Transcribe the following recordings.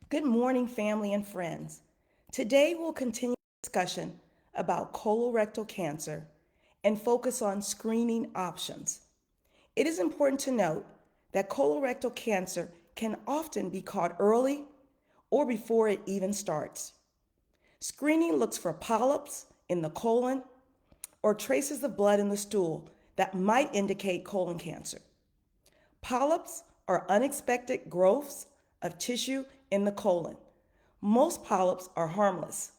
Good morning, family and friends. Today we'll continue the discussion about colorectal cancer and focus on screening options. It is important to note that colorectal cancer can often be caught early or before it even starts. Screening looks for polyps in the colon or traces of blood in the stool that might indicate colon cancer. Polyps are unexpected growths of tissue in the colon. Most polyps are harmless,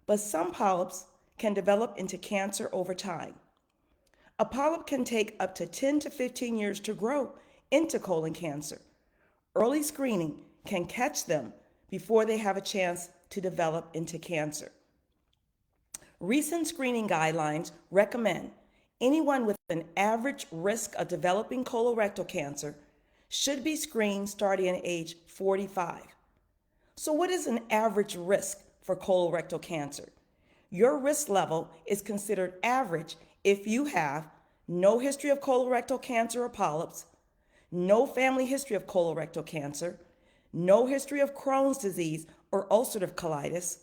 but some polyps can develop into cancer over time. A polyp can take up to 10 to 15 years to grow into colon cancer. Early screening can catch them before they have a chance to develop into cancer. Recent screening guidelines recommend anyone with an average risk of developing colorectal cancer should be screened starting at age 45. So, what is an average risk for colorectal cancer? Your risk level is considered average if you have no history of colorectal cancer or polyps, no family history of colorectal cancer, no history of Crohn's disease or ulcerative colitis,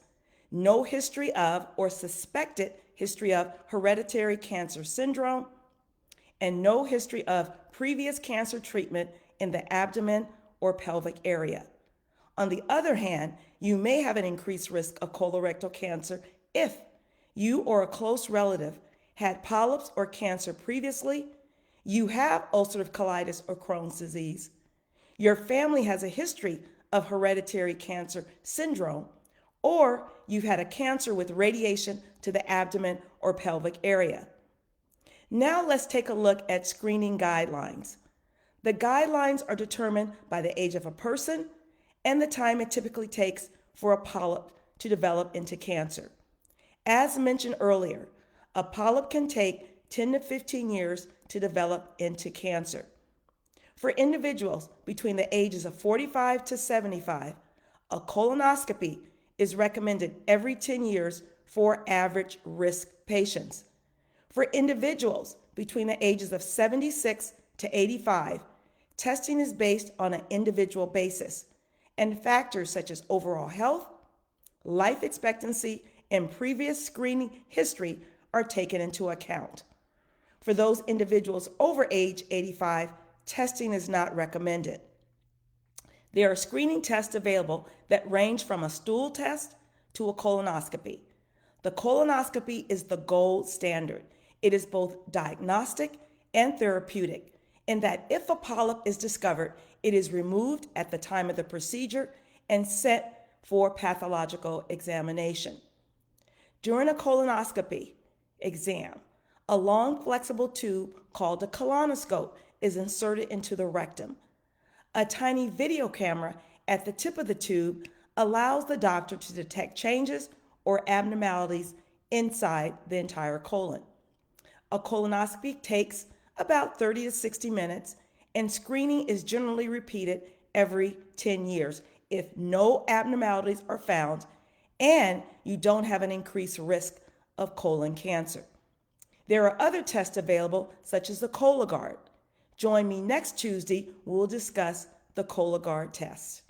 no history of or suspected history of hereditary cancer syndrome, and no history of previous cancer treatment in the abdomen or pelvic area. On the other hand, you may have an increased risk of colorectal cancer if you or a close relative had polyps or cancer previously, you have ulcerative colitis or Crohn's disease, your family has a history of hereditary cancer syndrome, or you've had a cancer with radiation to the abdomen or pelvic area. Now let's take a look at screening guidelines. The guidelines are determined by the age of a person and the time it typically takes for a polyp to develop into cancer. As mentioned earlier, a polyp can take 10 to 15 years to develop into cancer. For individuals between the ages of 45 to 75, a colonoscopy is recommended every 10 years for average risk patients. For individuals between the ages of 76 to 85, testing is based on an individual basis, and factors such as overall health, life expectancy, and previous screening history are taken into account. For those individuals over age 85, testing is not recommended. There are screening tests available that range from a stool test to a colonoscopy. The colonoscopy is the gold standard. It is both diagnostic and therapeutic, in that if a polyp is discovered, it is removed at the time of the procedure and sent for pathological examination. During a colonoscopy exam, a long flexible tube called a colonoscope is inserted into the rectum. A tiny video camera at the tip of the tube allows the doctor to detect changes or abnormalities inside the entire colon. A colonoscopy takes about 30 to 60 minutes, and screening is generally repeated every 10 years if no abnormalities are found and you don't have an increased risk of colon cancer. There are other tests available, such as the Cologuard. Join me next Tuesday, we'll discuss the Cologuard test.